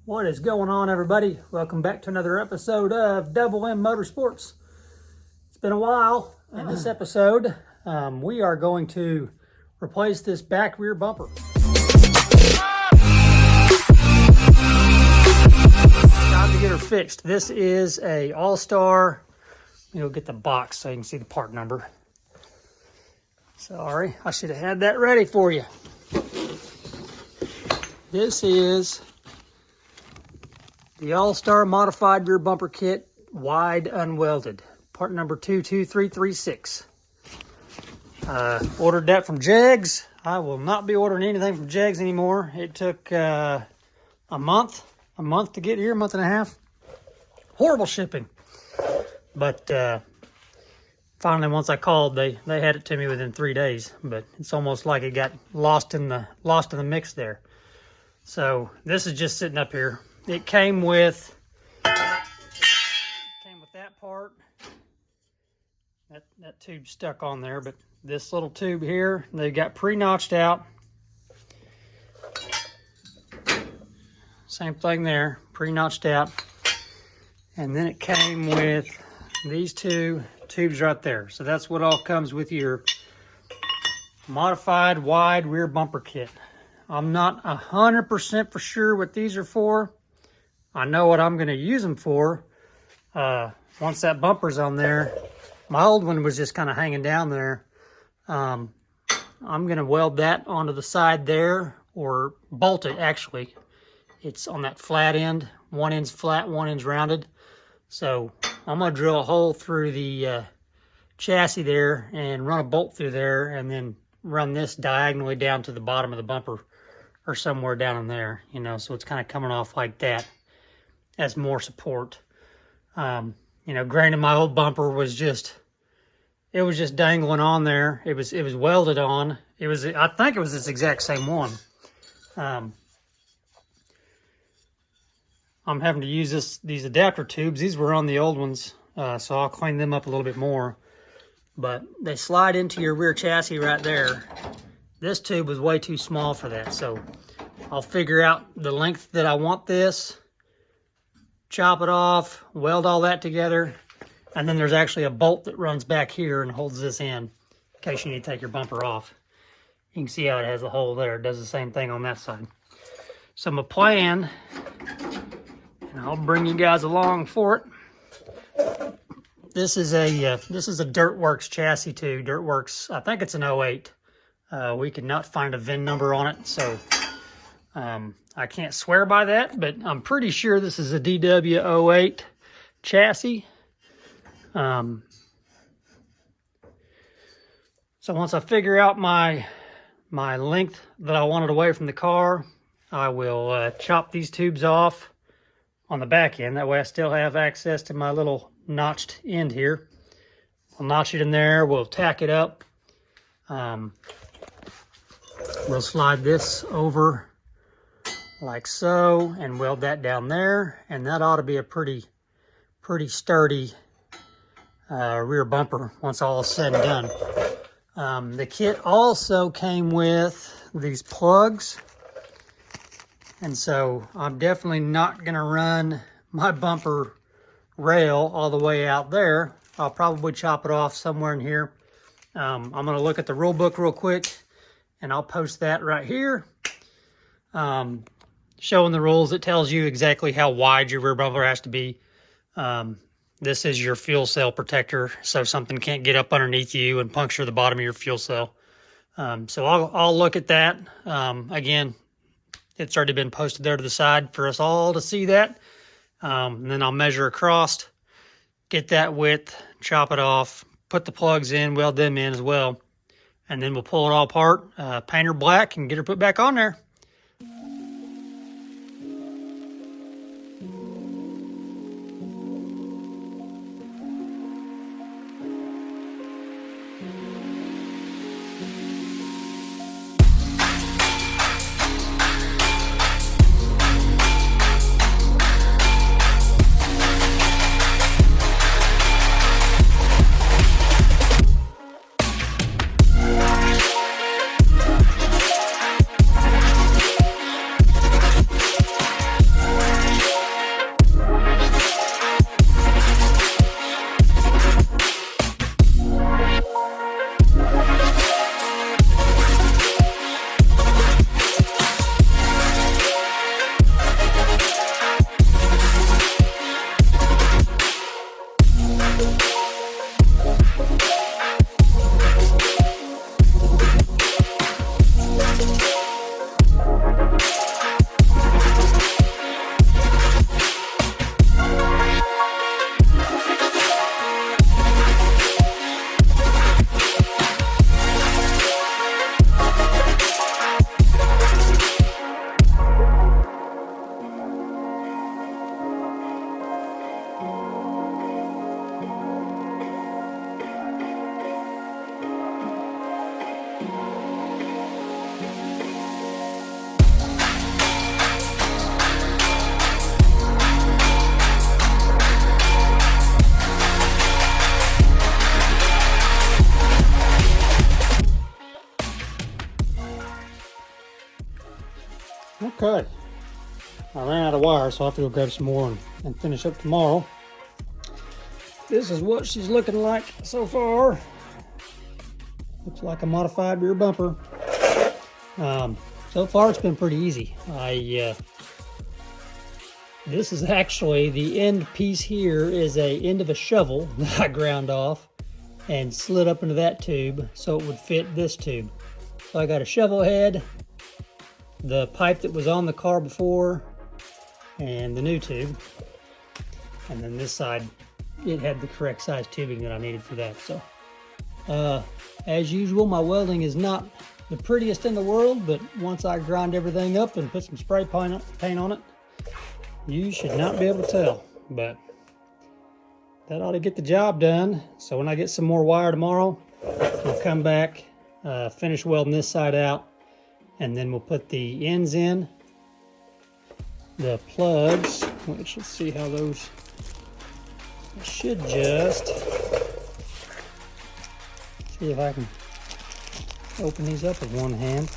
What is going on, everybody? Welcome back to another episode of Double M Motorsports. It's been a while. In this episode, we are going to replace this back rear bumper. Time to get her fixed. This is a All-Star. You'll get the box so you can see the part number. Sorry, I should have had that ready for you. This is the All-Star Modified Rear Bumper Kit, wide unwelded. Part number 22336. Ordered that from Jegs. I will not be ordering anything from Jegs anymore. It took a month to get here, a month and a half. Horrible shipping. But finally, once I called, they had it to me within 3 days. But it's almost like it got lost in the mix there. So this is just sitting up here. It came with that part. That tube stuck on there, but this little tube here, they got pre-notched out. Same thing there, pre-notched out. And then it came with these two tubes right there. So that's what all comes with your modified wide rear bumper kit. I'm not 100% for sure what these are for. I know what I'm going to use them for. Once that bumper's on there, my old one was just kind of hanging down there. I'm going to weld that onto the side there, or bolt it actually. It's on that flat end. One end's flat, one end's rounded. So I'm going to drill a hole through the chassis there and run a bolt through there, and then run this diagonally down to the bottom of the bumper or somewhere down in there, you know, so it's kind of coming off like that as more support. You know, granted, my old bumper was just dangling on there. It was welded on. I think it was this exact same one. I'm having to use these adapter tubes. These were on the old ones, so I'll clean them up a little bit more. But they slide into your rear chassis right there. This tube was way too small for that, so I'll figure out the length that I want this, chop it off, weld all that together, and then there's actually a bolt that runs back here and holds this in case you need to take your bumper off. You can see how it has a hole there. It does the same thing on that side. So my plan, and I'll bring you guys along for it. This is a Dirtworks chassis too. Dirtworks, I think it's an 08. We could not find a VIN number on it, so I can't swear by that, but I'm pretty sure this is a DW08 chassis. So once I figure out my length that I wanted away from the car, I will chop these tubes off on the back end. That way I still have access to my little notched end here. I'll notch it in there. We'll tack it up. We'll slide this over like so and weld that down there, and that ought to be a pretty sturdy rear bumper once all is said and done. The kit also came with these plugs, and so I'm definitely not going to run my bumper rail all the way out there. I'll probably chop it off somewhere in here. I'm going to look at the rule book real quick, and I'll post that right here. Showing the rules, it tells you exactly how wide your rear bumper has to be. This is your fuel cell protector, so something can't get up underneath you and puncture the bottom of your fuel cell. So I'll look at that. Again, it's already been posted there to the side for us all to see that. And then I'll measure across, get that width, chop it off, put the plugs in, weld them in as well. And then we'll pull it all apart, paint her black, and get her put back on there. Okay, I ran out of wire, so I'll have to go grab some more and finish up tomorrow. This is what she's looking like so far. Looks like a modified rear bumper. So far it's been pretty easy. This is actually the end piece here is a end of a shovel that I ground off and slid up into that tube so it would fit this tube. So I got a shovel head, the pipe that was on the car before, and the new tube. And then this side, it had the correct size tubing that I needed for that. So as usual, my welding is not the prettiest in the world, but once I grind everything up and put some spray paint on it, you should not be able to tell. But that ought to get the job done. So when I get some more wire tomorrow, I'll come back, finish welding this side out, and then we'll put the ends in. The plugs, which, let's see how those, I should just see if I can open these up with one hand.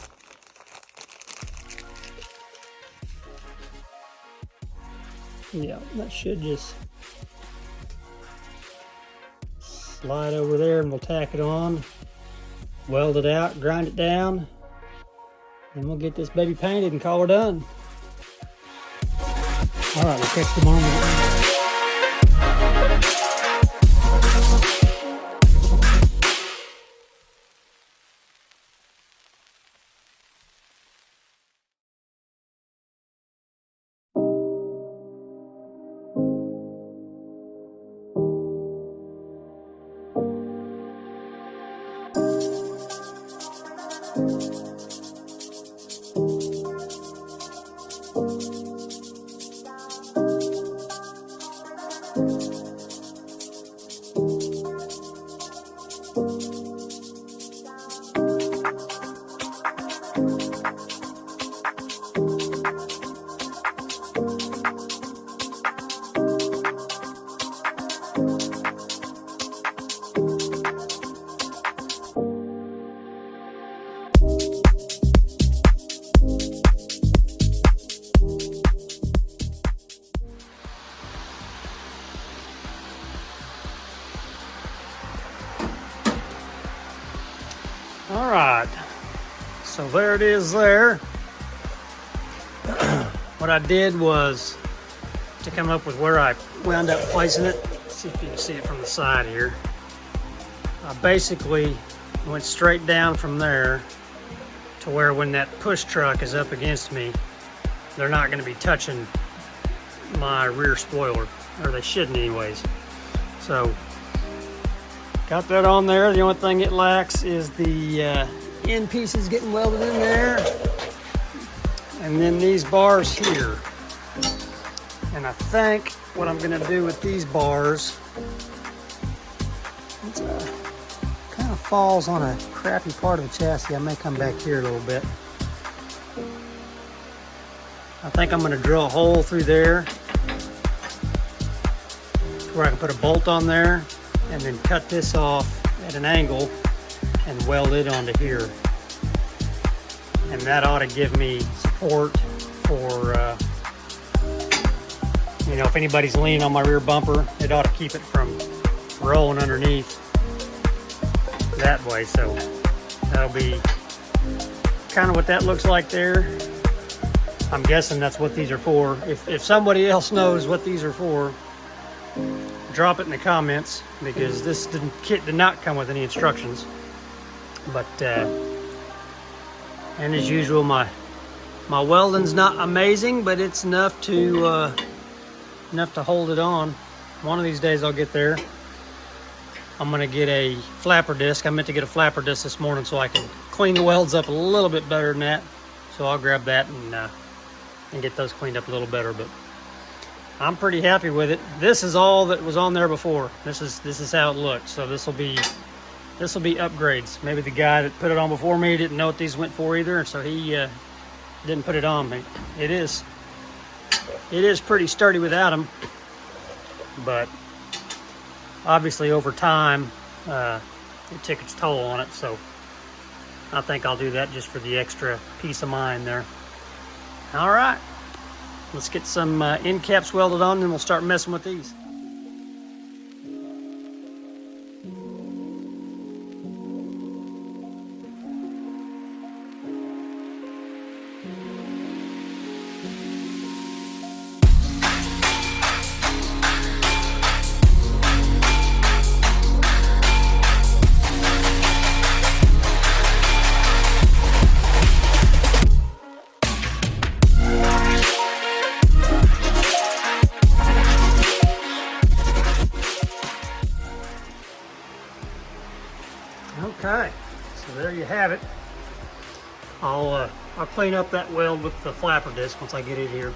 Yeah, that should just slide over there and we'll tack it on, weld it out, grind it down, and we'll get this baby painted and call her done. All right, we'll catch you tomorrow. All right, so there it is there. What I did was to come up with where I wound up placing it. Let's see if you can see it from the side here. I basically went straight down from there to where when that push truck is up against me, they're not going to be touching my rear spoiler, or they shouldn't anyways. So got that on there. The only thing it lacks is the end pieces getting welded in there, and then these bars here. And I think what I'm going to do with these bars, it kind of falls on a crappy part of the chassis. I may come back here a little bit. I think I'm going to drill a hole through there where I can put a bolt on there, and then cut this off at an angle and weld it onto here. And that ought to give me support for, you know, if anybody's leaning on my rear bumper, it ought to keep it from rolling underneath that way. So that'll be kind of what that looks like there. I'm guessing that's what these are for. If somebody else knows what these are for, drop it in the comments, because this kit did not come with any instructions. But and as usual, my welding's not amazing, but it's enough to hold it on. One of these days I'll get there. I'm gonna get a flapper disc. I meant to get a flapper disc this morning so I can clean the welds up a little bit better than that. So I'll grab that and get those cleaned up a little better. But I'm pretty happy with it. This is all that was on there before. This is how it looked. So this will be upgrades. Maybe the guy that put it on before me didn't know what these went for either, so he didn't put it on. But it is pretty sturdy without them. But obviously over time, it took its toll on it. So I think I'll do that just for the extra peace of mind there. All right, let's get some end caps welded on, and then we'll start messing with these. Okay, so there you have it. I'll clean up that weld with the flapper disc once I get it here,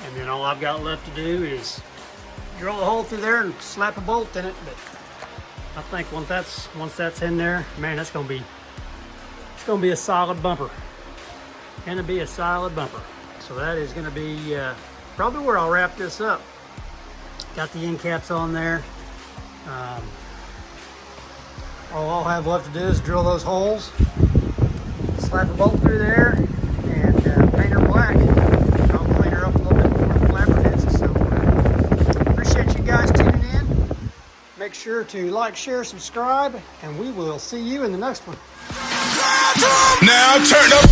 and then all I've got left to do is drill a hole through there and slap a bolt in it. But I think once that's in there, man, it's gonna be a solid bumper. Gonna be a solid bumper. So that is gonna be probably where I'll wrap this up. Got the end caps on there. All I'll have left to do is drill those holes, slap a bolt through there, and paint her black. I'll clean her up a little bit more with flapper discs. So appreciate you guys tuning in. Make sure to like, share, subscribe, and we will see you in the next one. Now turn up.